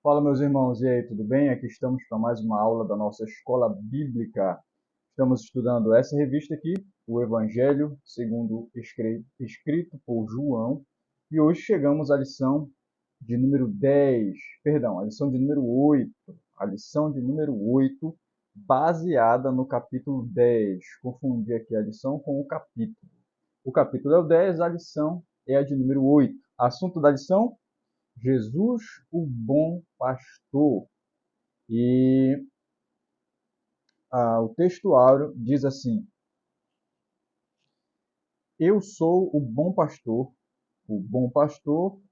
Fala, meus irmãos, e aí, tudo bem? Aqui estamos para mais uma aula da nossa escola bíblica. Estamos estudando essa revista aqui, o Evangelho segundo escrito por João, e hoje chegamos à lição de número 10, perdão, a lição de número 8, a lição de número 8, baseada no capítulo 10. Confundi aqui a lição com o capítulo. O capítulo é o 10, a lição é a de número 8. Assunto da lição: Jesus, o bom pastor. E o textuário diz assim: Eu sou o bom pastor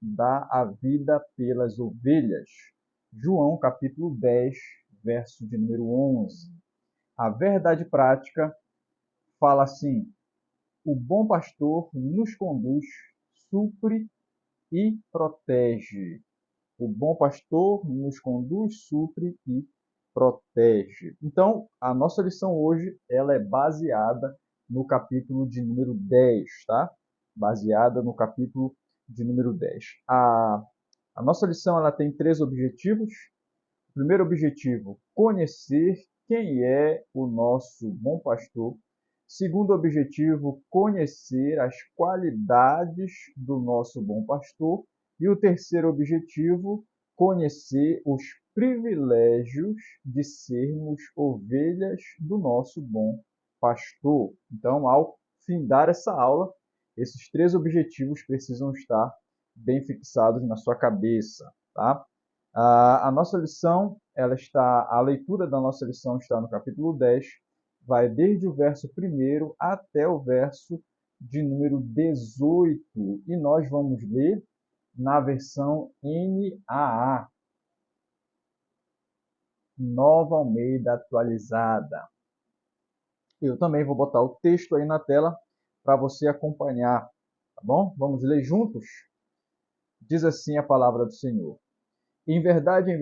dá a vida pelas ovelhas. João capítulo 10, verso de número 11. A verdade prática fala assim: o bom pastor nos conduz, supre e protege. O bom pastor nos conduz, supre e protege. Então, a nossa lição hoje, ela é baseada no capítulo de número 10, tá? Baseada no capítulo de número 10. A nossa lição, ela tem três objetivos. O primeiro objetivo, conhecer quem é o nosso bom pastor. Segundo objetivo, conhecer as qualidades do nosso bom pastor. E o terceiro objetivo, conhecer os privilégios de sermos ovelhas do nosso bom pastor. Então, ao findar essa aula, esses três objetivos precisam estar bem fixados na sua cabeça, tá? A nossa lição, a leitura da nossa lição está no capítulo 10, vai desde o verso 1 até o verso de número 18, e nós vamos ler na versão NAA, Nova Almeida Atualizada. Eu também vou botar o texto aí na tela para você acompanhar, tá bom? Vamos ler juntos? Diz assim a palavra do Senhor: em verdade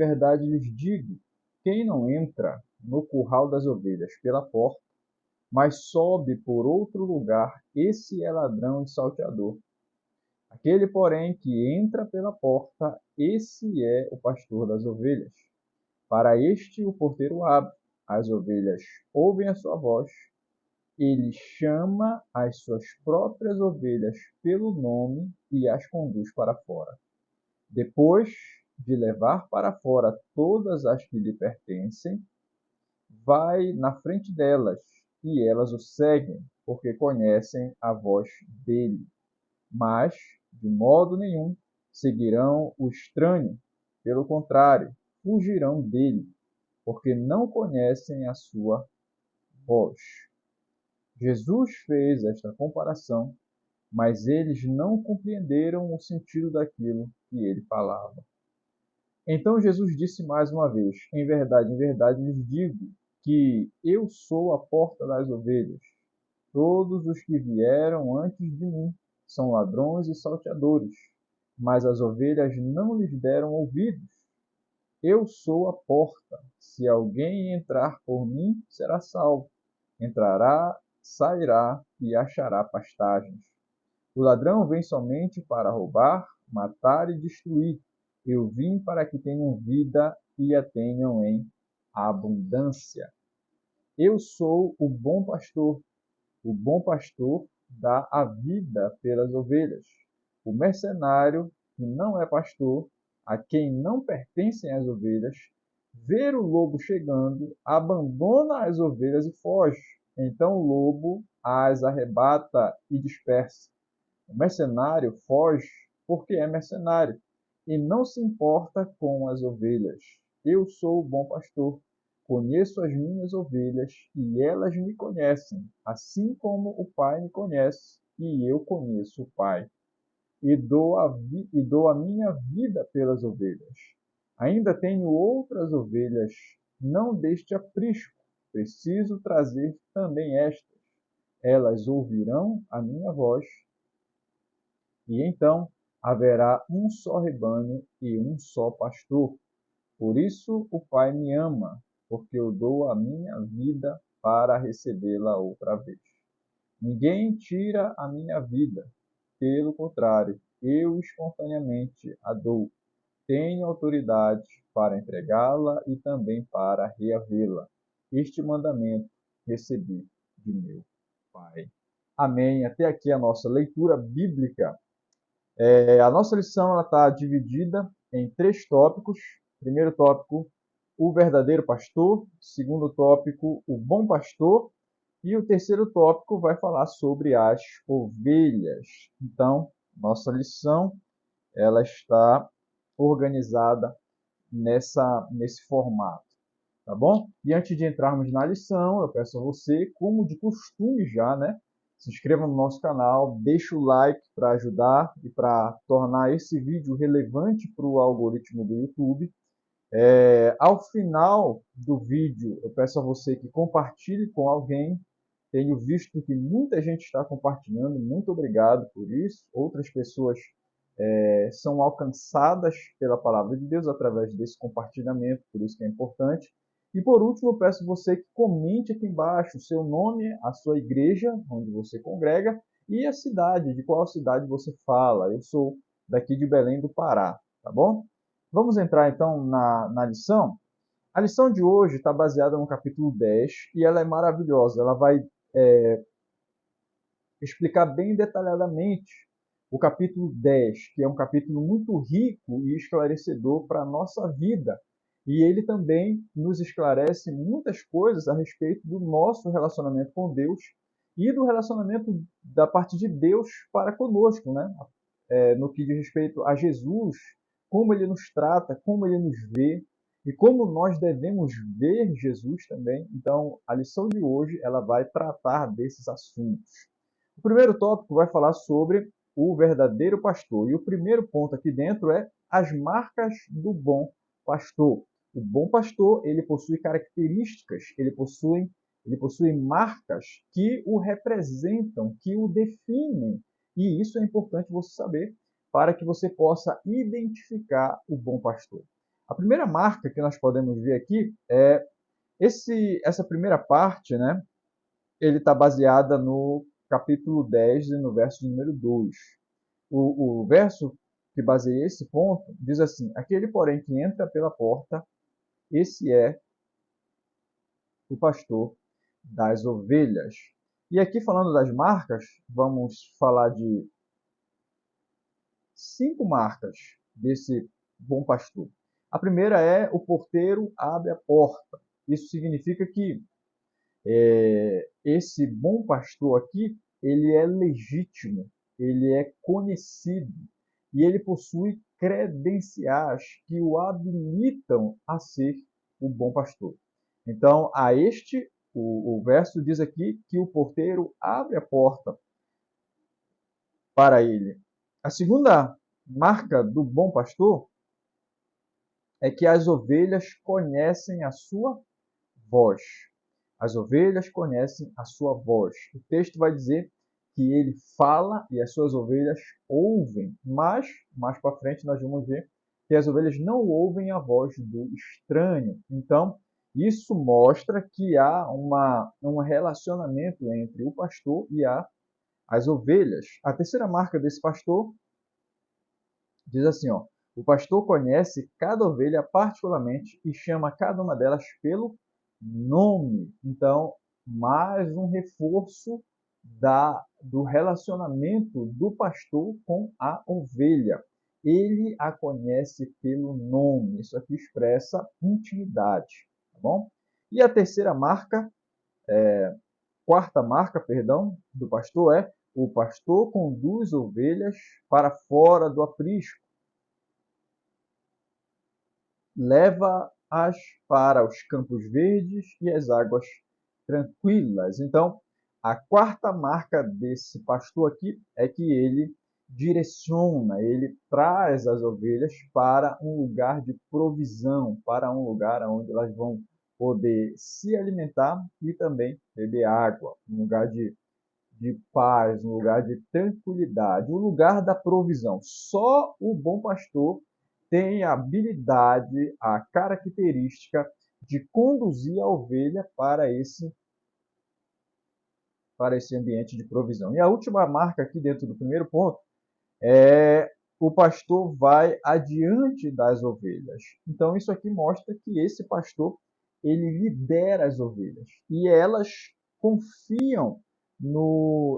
lhes digo, quem não entra no curral das ovelhas pela porta, mas sobe por outro lugar, esse é ladrão e salteador. Aquele, porém, que entra pela porta, esse é o pastor das ovelhas. Para este o porteiro abre, as ovelhas ouvem a sua voz, ele chama as suas próprias ovelhas pelo nome e as conduz para fora. Depois de levar para fora todas as que lhe pertencem, vai na frente delas, e elas o seguem, porque conhecem a voz dele. Mas, de modo nenhum, seguirão o estranho. Pelo contrário, fugirão dele, porque não conhecem a sua voz. Jesus fez esta comparação, mas eles não compreenderam o sentido daquilo que ele falava. Então Jesus disse mais uma vez: em verdade lhes digo que eu sou a porta das ovelhas. Todos os que vieram antes de mim são ladrões e salteadores, mas as ovelhas não lhes deram ouvidos. Eu sou a porta. Se alguém entrar por mim, será salvo. Entrará, sairá e achará pastagens. O ladrão vem somente para roubar, matar e destruir. Eu vim para que tenham vida e a tenham em abundância. Eu sou o bom pastor. O bom pastor dá a vida pelas ovelhas. O mercenário, que não é pastor, a quem não pertencem as ovelhas, vê o lobo chegando, abandona as ovelhas e foge. Então o lobo as arrebata e dispersa. O mercenário foge porque é mercenário e não se importa com as ovelhas. Eu sou o bom pastor, conheço as minhas ovelhas e elas me conhecem, assim como o Pai me conhece e eu conheço o Pai. E dou a minha vida pelas ovelhas. Ainda tenho outras ovelhas, não deste aprisco. Preciso trazer também estas. Elas ouvirão a minha voz, e então haverá um só rebanho e um só pastor. Por isso o Pai me ama, porque eu dou a minha vida para recebê-la outra vez. Ninguém tira a minha vida, pelo contrário, eu espontaneamente a dou. tenho autoridade para entregá-la e também para reavê-la. Este mandamento recebi de meu Pai. Amém. Até aqui a nossa leitura bíblica. A nossa lição está dividida em 3 tópicos. Primeiro tópico, o verdadeiro pastor. Segundo tópico, o bom pastor. E o terceiro tópico vai falar sobre as ovelhas. Então, nossa lição ela está organizada nesse formato, tá bom? E antes de entrarmos na lição, eu peço a você, como de costume já, né? Se inscreva no nosso canal, deixa o like para ajudar e para tornar esse vídeo relevante para o algoritmo do YouTube. Ao final do vídeo, eu peço a você que compartilhe com alguém. Tenho visto que muita gente está compartilhando, muito obrigado por isso. Outras pessoas são alcançadas pela palavra de Deus através desse compartilhamento, por isso que é importante. E por último, eu peço você que comente aqui embaixo o seu nome, a sua igreja, onde você congrega, e a cidade, de qual cidade você fala. Eu sou daqui de Belém do Pará, tá bom? Vamos entrar então na lição. A lição de hoje está baseada no capítulo 10 e ela é maravilhosa. Ela vai explicar bem detalhadamente o capítulo 10, que é um capítulo muito rico e esclarecedor para a nossa vida. E ele também nos esclarece muitas coisas a respeito do nosso relacionamento com Deus e do relacionamento da parte de Deus para conosco, né? No que diz respeito a Jesus, como ele nos trata, como ele nos vê e como nós devemos ver Jesus também. Então, a lição de hoje ela vai tratar desses assuntos. O primeiro tópico vai falar sobre o verdadeiro pastor. E o primeiro ponto aqui dentro é as marcas do bom pastor. O bom pastor, ele possui características, ele possui marcas que o representam, que o definem. E isso é importante você saber para que você possa identificar o bom pastor. A primeira marca que nós podemos ver aqui é essa primeira parte, né? Ele está baseada no capítulo 10 e no verso número 2. O verso que baseia esse ponto diz assim: aquele, porém, que entra pela porta, esse é o pastor das ovelhas. E aqui, falando das marcas, vamos falar de 5 marcas desse bom pastor. A primeira é o porteiro abre a porta. Isso significa que esse bom pastor aqui, ele é legítimo, ele é conhecido e ele possui credenciais que o habilitam a ser o bom pastor. Então, o verso diz aqui que o porteiro abre a porta para ele. A segunda marca do bom pastor é que as ovelhas conhecem a sua voz. As ovelhas conhecem a sua voz. O texto vai dizer que ele fala e as suas ovelhas ouvem, mas mais para frente nós vamos ver que as ovelhas não ouvem a voz do estranho. Então, isso mostra que há um relacionamento entre o pastor e as ovelhas. A terceira marca desse pastor diz assim, ó: o pastor conhece cada ovelha particularmente e chama cada uma delas pelo nome. Então, mais um reforço do relacionamento do pastor com a ovelha. Ele a conhece pelo nome. Isso aqui expressa intimidade, tá bom? E a terceira marca, quarta marca, perdão, do pastor é: o pastor conduz ovelhas para fora do aprisco, leva-as para os campos verdes e as águas tranquilas. Então, a quarta marca desse pastor aqui é que ele direciona, ele traz as ovelhas para um lugar de provisão, para um lugar onde elas vão poder se alimentar e também beber água, um lugar de paz, um lugar de tranquilidade, um lugar da provisão. Só o bom pastor tem a habilidade, a característica de conduzir a ovelha para esse ambiente de provisão. E a última marca aqui dentro do primeiro ponto é o pastor vai adiante das ovelhas. Então isso aqui mostra que esse pastor ele lidera as ovelhas e elas confiam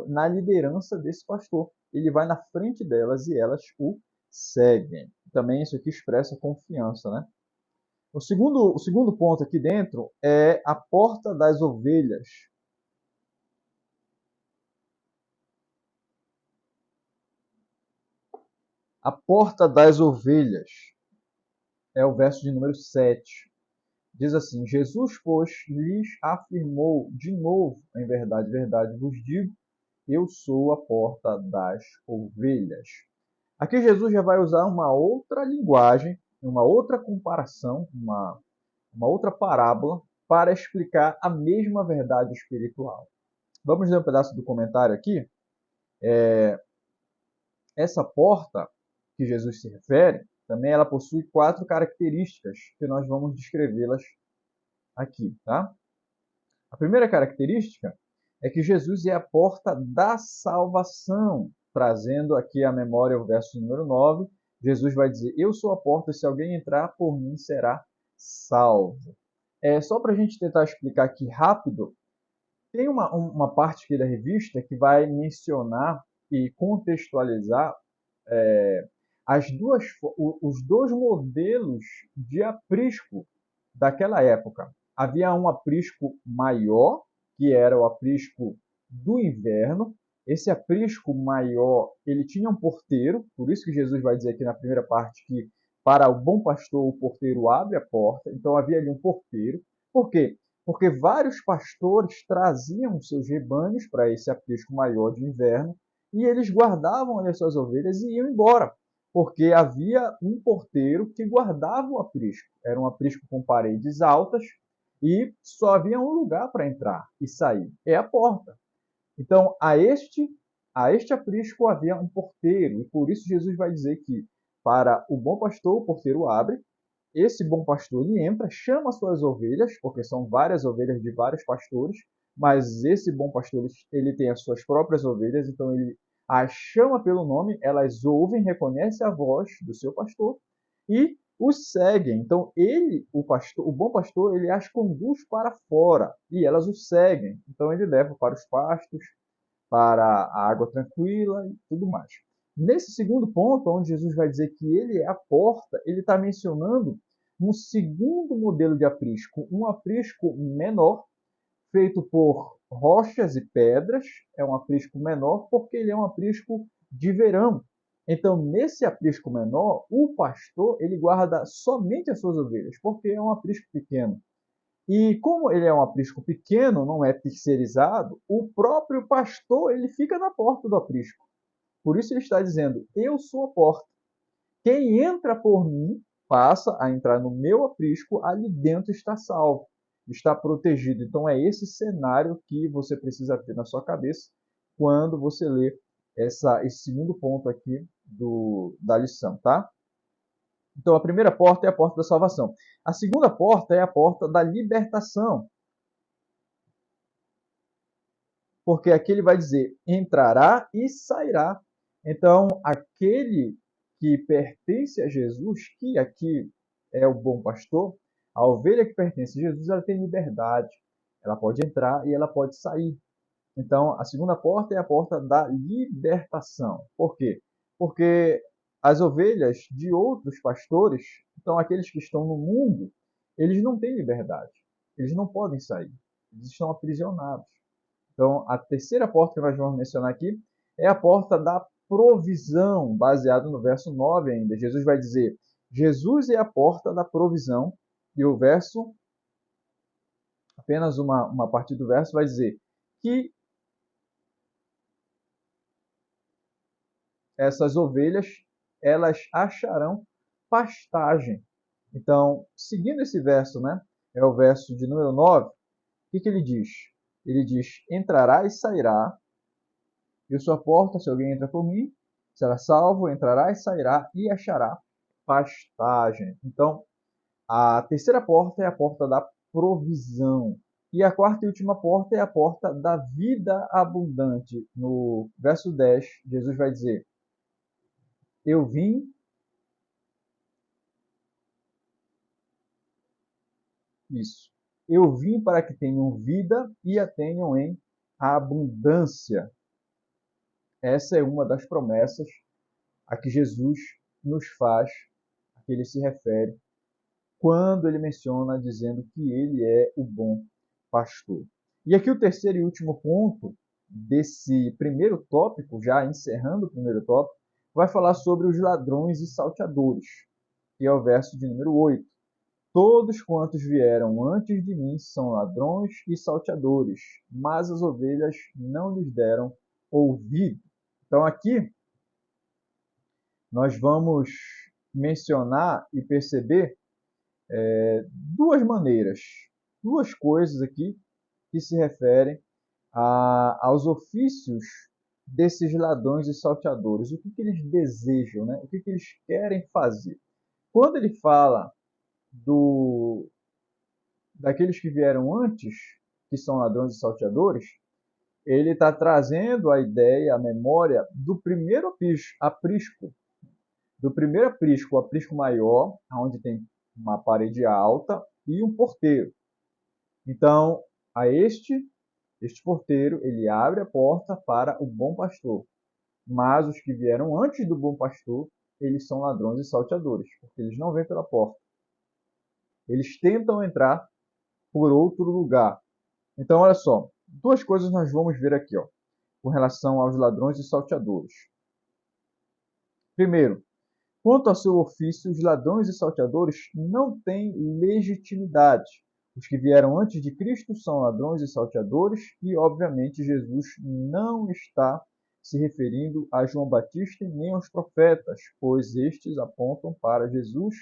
na liderança desse pastor. Ele vai na frente delas e elas o seguem. Também isso aqui expressa confiança, né? O segundo ponto aqui dentro é a porta das ovelhas. A porta das ovelhas é o verso de número 7. Diz assim: Jesus, pois, lhes afirmou de novo, em verdade, verdade vos digo, eu sou a porta das ovelhas. Aqui Jesus já vai usar uma outra linguagem, uma outra comparação, uma outra parábola para explicar a mesma verdade espiritual. Vamos ler um pedaço do comentário aqui. Essa porta que Jesus se refere, também ela possui 4 características que nós vamos descrevê-las aqui, tá? A primeira característica é que Jesus é a porta da salvação, trazendo aqui à memória o verso número 9. Jesus vai dizer: eu sou a porta, e se alguém entrar por mim será salvo. Só para a gente tentar explicar aqui rápido, tem uma parte aqui da revista que vai mencionar e contextualizar os dois modelos de aprisco daquela época. Havia um aprisco maior, que era o aprisco do inverno. Esse aprisco maior, ele tinha um porteiro, por isso que Jesus vai dizer aqui na primeira parte que para o bom pastor o porteiro abre a porta. Então havia ali um porteiro. Por quê? Porque vários pastores traziam seus rebanhos para esse aprisco maior de inverno e eles guardavam ali as suas ovelhas e iam embora, porque havia um porteiro que guardava o aprisco. Era um aprisco com paredes altas e só havia um lugar para entrar e sair, é a porta. Então, a este aprisco havia um porteiro, e por isso Jesus vai dizer que para o bom pastor o porteiro abre, esse bom pastor ele entra, chama suas ovelhas, porque são várias ovelhas de vários pastores, mas esse bom pastor ele tem as suas próprias ovelhas, então ele as chama pelo nome, elas ouvem, reconhecem a voz do seu pastor e os seguem. Então ele, o bom pastor, ele as conduz para fora e elas o seguem. Então ele leva para os pastos, para a água tranquila e tudo mais. Nesse segundo ponto, onde Jesus vai dizer que ele é a porta, ele está mencionando um segundo modelo de aprisco, um aprisco menor, feito por rochas e pedras. É um aprisco menor porque ele é um aprisco de verão. Então, nesse aprisco menor, o pastor ele guarda somente as suas ovelhas, porque é um aprisco pequeno. E como ele é um aprisco pequeno, não é terceirizado, o próprio pastor ele fica na porta do aprisco. Por isso ele está dizendo: eu sou a porta. Quem entra por mim passa a entrar no meu aprisco, ali dentro está salvo, está protegido. Então é esse cenário que você precisa ter na sua cabeça quando você lê esse segundo ponto aqui da lição, tá? Então a primeira porta é a porta da salvação. A segunda porta é a porta da libertação. Porque aqui ele vai dizer: entrará e sairá. Então, aquele que pertence a Jesus, que aqui é o bom pastor, a ovelha que pertence a Jesus, ela tem liberdade. Ela pode entrar e ela pode sair. Então, a segunda porta é a porta da libertação. Por quê? Porque as ovelhas de outros pastores, então aqueles que estão no mundo, eles não têm liberdade. Eles não podem sair. Eles estão aprisionados. Então, a terceira porta que nós vamos mencionar aqui é a porta da provisão, baseado no verso 9 ainda. Jesus vai dizer: Jesus é a porta da provisão. E o verso, apenas uma parte do verso, vai dizer que essas ovelhas, elas acharão pastagem. Então, seguindo esse verso, né, é o verso de número 9, o que ele diz? Ele diz: entrará e sairá. Eu sou a porta, se alguém entra por mim, será salvo, entrará e sairá e achará pastagem. Então, a terceira porta é a porta da provisão. E a quarta e última porta é a porta da vida abundante. No verso 10, Jesus vai dizer: Eu vim Isso. Eu vim para que tenham vida e a tenham em abundância. Essa é uma das promessas a que Jesus nos faz, a que ele se refere, quando ele menciona dizendo que ele é o bom pastor. E aqui o terceiro e último ponto desse primeiro tópico, já encerrando o primeiro tópico, vai falar sobre os ladrões e salteadores, que é o verso de número 8. Todos quantos vieram antes de mim são ladrões e salteadores, mas as ovelhas não lhes deram ouvido. Então aqui nós vamos mencionar e perceber duas maneiras, duas coisas aqui que se referem aos ofícios desses ladrões e salteadores. O que eles desejam, né? O que eles querem fazer. Quando ele fala daqueles que vieram antes, que são ladrões e salteadores, ele está trazendo a ideia, a memória do primeiro aprisco, do primeiro aprisco, o aprisco maior, onde tem uma parede alta e um porteiro. Então, a este porteiro, ele abre a porta para o bom pastor. Mas os que vieram antes do bom pastor, eles são ladrões e salteadores, porque eles não vêm pela porta. Eles tentam entrar por outro lugar. Então, olha só, duas coisas nós vamos ver aqui, ó, com relação aos ladrões e salteadores. Primeiro, quanto ao seu ofício, os ladrões e salteadores não têm legitimidade. Os que vieram antes de Cristo são ladrões e salteadores e, obviamente, Jesus não está se referindo a João Batista nem aos profetas, pois estes apontam para Jesus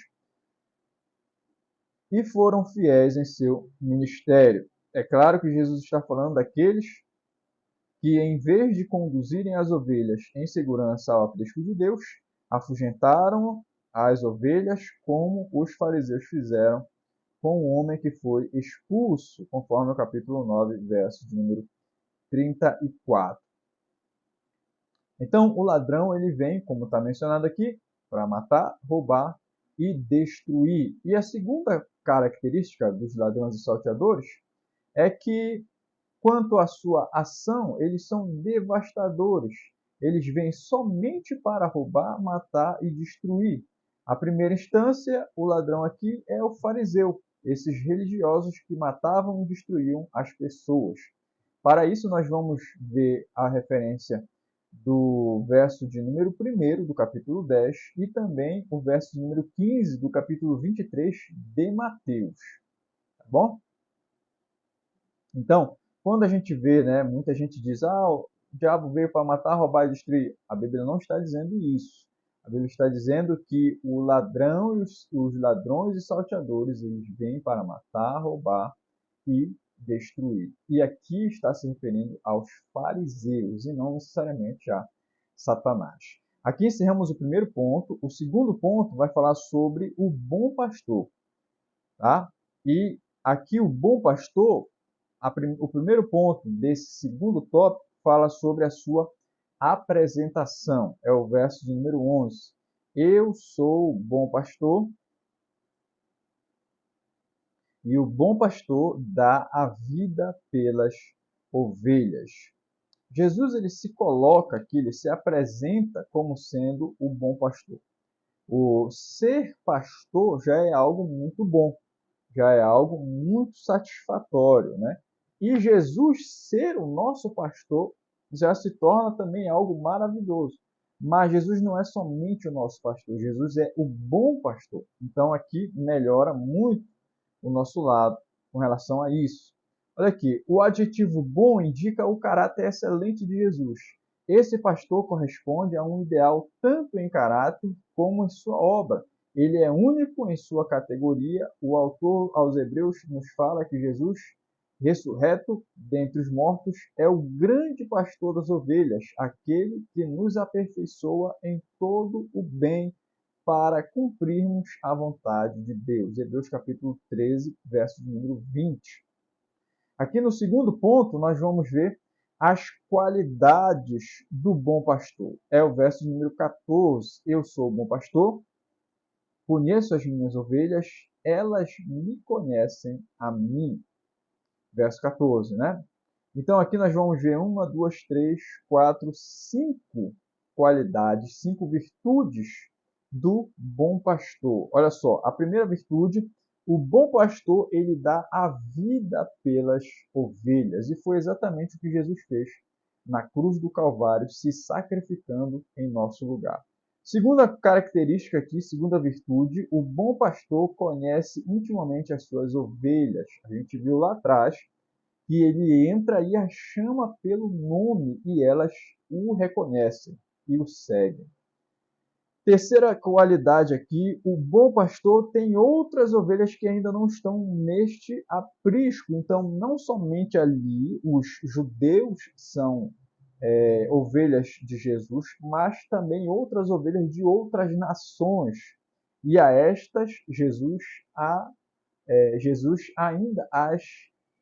e foram fiéis em seu ministério. É claro que Jesus está falando daqueles que, em vez de conduzirem as ovelhas em segurança ao aprisco de Deus, afugentaram as ovelhas como os fariseus fizeram com o homem que foi expulso, conforme o capítulo 9, verso de número 34. Então, o ladrão ele vem, como está mencionado aqui, para matar, roubar e destruir. E a segunda característica dos ladrões e salteadores é que, quanto à sua ação, eles são devastadores. Eles vêm somente para roubar, matar e destruir. A primeira instância, o ladrão aqui é o fariseu, esses religiosos que matavam e destruíam as pessoas. Para isso, nós vamos ver a referência do verso de número 1 do capítulo 10 e também o verso de número 15 do capítulo 23 de Mateus. Tá bom? Então, quando a gente vê, né, muita gente diz, o diabo veio para matar, roubar e destruir. A Bíblia não está dizendo isso. A Bíblia está dizendo que o ladrão e os ladrões e salteadores, eles vêm para matar, roubar e destruir. E aqui está se referindo aos fariseus e não necessariamente a Satanás. Aqui encerramos o primeiro ponto. O segundo ponto vai falar sobre o bom pastor. Tá? E aqui o bom pastor, o primeiro ponto desse segundo tópico fala sobre a sua apresentação. É o verso de número 11. Eu sou o bom pastor e o bom pastor dá a vida pelas ovelhas. Jesus ele se coloca aqui, ele se apresenta como sendo o bom pastor. O ser pastor já é algo muito bom, já é algo muito satisfatório, né? E Jesus ser o nosso pastor já se torna também algo maravilhoso. Mas Jesus não é somente o nosso pastor, Jesus é o bom pastor. Então aqui melhora muito o nosso lado com relação a isso. Olha aqui, o adjetivo bom indica o caráter excelente de Jesus. Esse pastor corresponde a um ideal tanto em caráter como em sua obra. Ele é único em sua categoria. O autor aos Hebreus nos fala que Jesus, ressurreto dentre os mortos, é o grande pastor das ovelhas, aquele que nos aperfeiçoa em todo o bem para cumprirmos a vontade de Deus. Hebreus capítulo 13, verso número 20. Aqui no segundo ponto, nós vamos ver as qualidades do bom pastor. É o verso número 14. Eu sou o bom pastor, conheço as minhas ovelhas, elas me conhecem a mim. Verso 14, né? Então aqui nós vamos ver 1, 2, 3, 4, 5 qualidades, 5 virtudes do bom pastor. Olha só, a primeira virtude, o bom pastor, ele dá a vida pelas ovelhas. E foi exatamente o que Jesus fez na cruz do Calvário, se sacrificando em nosso lugar. Segunda característica aqui, segunda virtude, o bom pastor conhece intimamente as suas ovelhas. A gente viu lá atrás que ele entra e as chama pelo nome e elas o reconhecem e o seguem. Terceira qualidade aqui, o bom pastor tem outras ovelhas que ainda não estão neste aprisco. Então, não somente ali os judeus são ovelhas de Jesus, mas também outras ovelhas de outras nações. E a estas Jesus ainda as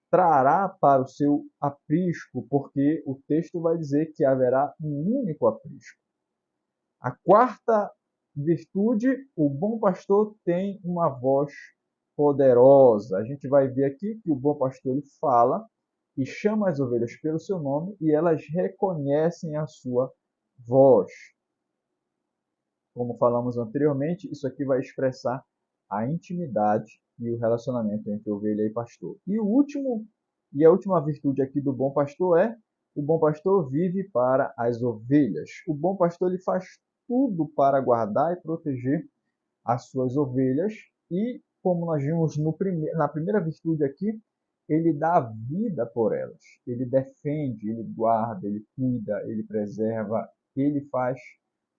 trará para o seu aprisco, porque o texto vai dizer que haverá um único aprisco. A quarta virtude, o bom pastor tem uma voz poderosa. A gente vai ver aqui que o bom pastor ele fala e chama as ovelhas pelo seu nome e elas reconhecem a sua voz. Como falamos anteriormente, isso aqui vai expressar a intimidade e o relacionamento entre ovelha e pastor. E a última virtude aqui do bom pastor é o bom pastor vive para as ovelhas. O bom pastor ele faz tudo para guardar e proteger as suas ovelhas e, como nós vimos na primeira virtude aqui, ele dá a vida por elas. Ele defende, ele guarda, ele cuida, ele preserva, ele faz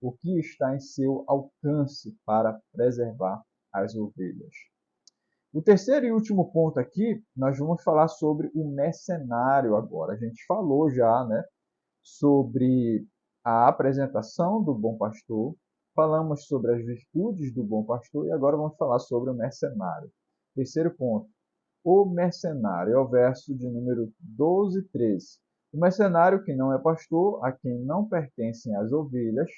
o que está em seu alcance para preservar as ovelhas. O terceiro e último ponto aqui, nós vamos falar sobre o mercenário agora. A gente falou já, né, sobre a apresentação do bom pastor, falamos sobre as virtudes do bom pastor e agora vamos falar sobre o mercenário. Terceiro ponto, o mercenário, é o verso de número 12 e 13. O mercenário que não é pastor, a quem não pertencem as ovelhas,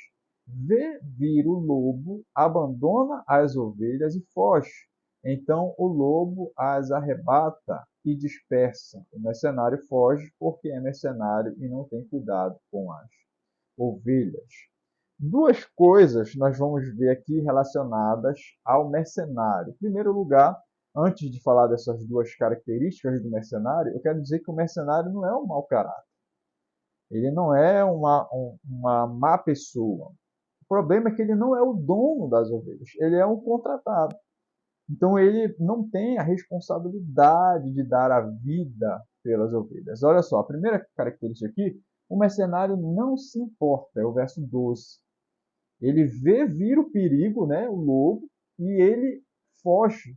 vê vir o lobo, abandona as ovelhas e foge. Então o lobo as arrebata e dispersa. O mercenário foge porque é mercenário e não tem cuidado com as ovelhas. Duas coisas nós vamos ver aqui relacionadas ao mercenário. Em primeiro lugar, antes de falar dessas duas características do mercenário, eu quero dizer que o mercenário não é um mau caráter. Ele não é uma má pessoa. O problema é que ele não é o dono das ovelhas. Ele é um contratado. Então ele não tem a responsabilidade de dar a vida pelas ovelhas. Olha só, a primeira característica aqui, o mercenário não se importa, é o verso 12. Ele vê vir o perigo, né, o lobo, e ele foge.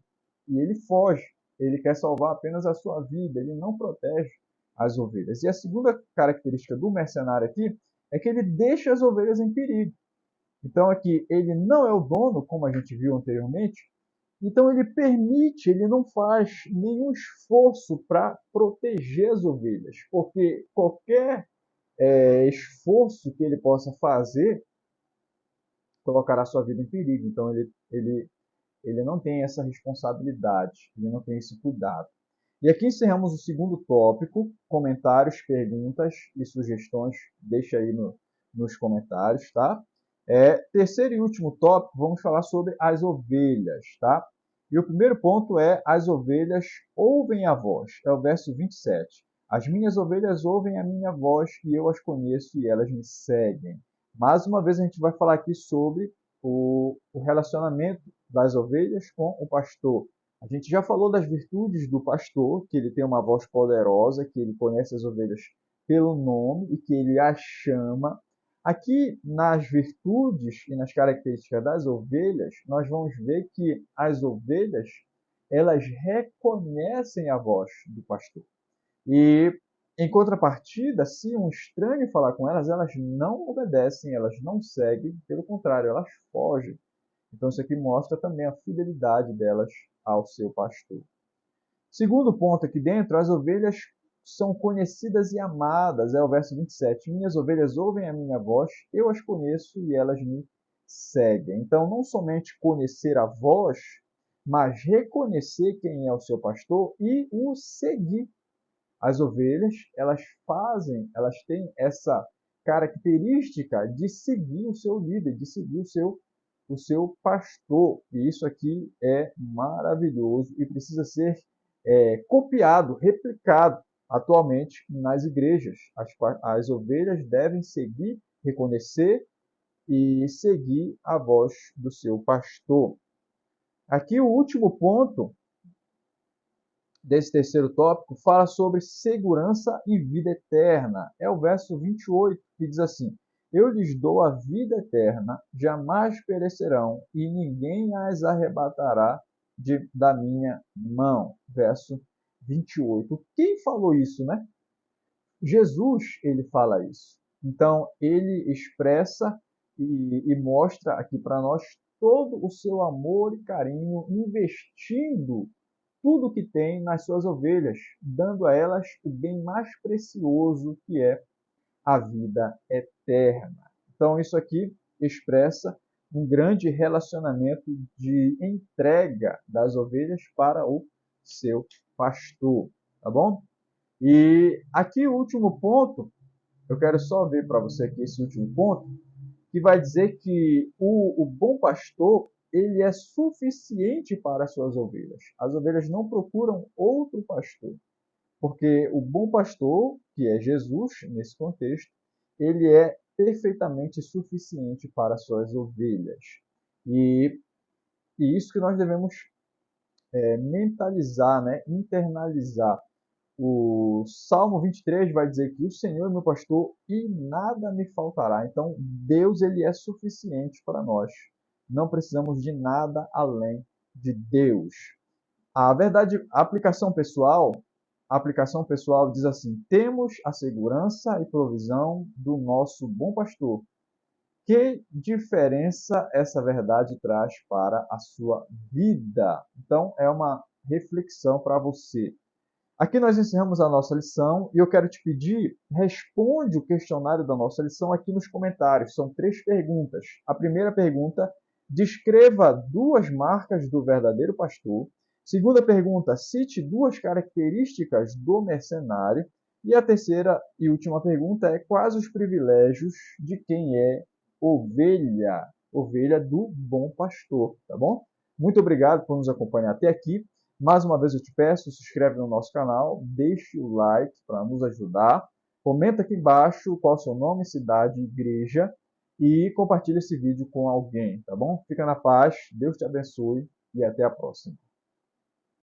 E ele foge. Ele quer salvar apenas a sua vida, ele não protege as ovelhas. E a segunda característica do mercenário aqui é que ele deixa as ovelhas em perigo. Então aqui ele não é o dono, como a gente viu anteriormente, então ele permite, ele não faz nenhum esforço para proteger as ovelhas, porque qualquer esforço que ele possa fazer colocará sua vida em perigo. Então ele não tem essa responsabilidade, ele não tem esse cuidado. E aqui encerramos o segundo tópico, comentários, perguntas e sugestões, deixa aí nos comentários, tá? Terceiro e último tópico, vamos falar sobre as ovelhas, tá? E o primeiro ponto é, as ovelhas ouvem a voz, é o verso 27. As minhas ovelhas ouvem a minha voz e eu as conheço e elas me seguem. Mais uma vez a gente vai falar aqui sobre o relacionamento das ovelhas com o pastor. A gente já falou das virtudes do pastor, que ele tem uma voz poderosa, que ele conhece as ovelhas pelo nome e que ele as chama. Aqui, nas virtudes e nas características das ovelhas, nós vamos ver que as ovelhas, elas reconhecem a voz do pastor. E, em contrapartida, se um estranho falar com elas, elas não obedecem, elas não seguem, pelo contrário, elas fogem. Então, isso aqui mostra também a fidelidade delas ao seu pastor. Segundo ponto aqui dentro, as ovelhas são conhecidas e amadas. É o verso 27. Minhas ovelhas ouvem a minha voz, eu as conheço e elas me seguem. Então, não somente conhecer a voz, mas reconhecer quem é o seu pastor e o seguir. As ovelhas, elas têm essa característica de seguir o seu líder, de seguir o seu pastor. E isso aqui é maravilhoso e precisa ser copiado, replicado atualmente nas igrejas. As ovelhas devem seguir, reconhecer e seguir a voz do seu pastor. Aqui o último ponto desse terceiro tópico fala sobre segurança e vida eterna. É o verso 28 que diz assim: Eu lhes dou a vida eterna, jamais perecerão e ninguém as arrebatará da minha mão. Verso 28. Quem falou isso, né? Jesus, ele fala isso. Então, ele expressa e mostra aqui para nós todo o seu amor e carinho, investindo tudo que tem nas suas ovelhas, dando a elas o bem mais precioso, que é a vida eterna. Então, isso aqui expressa um grande relacionamento de entrega das ovelhas para o seu pastor, tá bom? E aqui o último ponto, eu quero só ver para você aqui esse último ponto, que vai dizer que o bom pastor, ele é suficiente para as suas ovelhas. As ovelhas não procuram outro pastor, porque o bom pastor, que é Jesus nesse contexto, ele é perfeitamente suficiente para as suas ovelhas. E isso que nós devemos mentalizar, né? Internalizar. O Salmo 23 vai dizer que o Senhor é meu pastor e nada me faltará. Então, Deus, ele é suficiente para nós. Não precisamos de nada além de Deus. A verdade, a aplicação pessoal diz assim: temos a segurança e provisão do nosso bom pastor. Que diferença essa verdade traz para a sua vida? Então, é uma reflexão para você. Aqui nós encerramos a nossa lição e eu quero te pedir, responde o questionário da nossa lição aqui nos comentários. São 3 perguntas. A primeira pergunta, descreva 2 marcas do verdadeiro pastor. Segunda pergunta, cite 2 características do mercenário. E a terceira e última pergunta é, quais os privilégios de quem é ovelha? Ovelha do bom pastor, tá bom? Muito obrigado por nos acompanhar até aqui. Mais uma vez eu te peço, se inscreve no nosso canal, deixe o like para nos ajudar, comenta aqui embaixo qual é o seu nome, cidade, igreja e compartilhe esse vídeo com alguém, tá bom? Fica na paz, Deus te abençoe e até a próxima.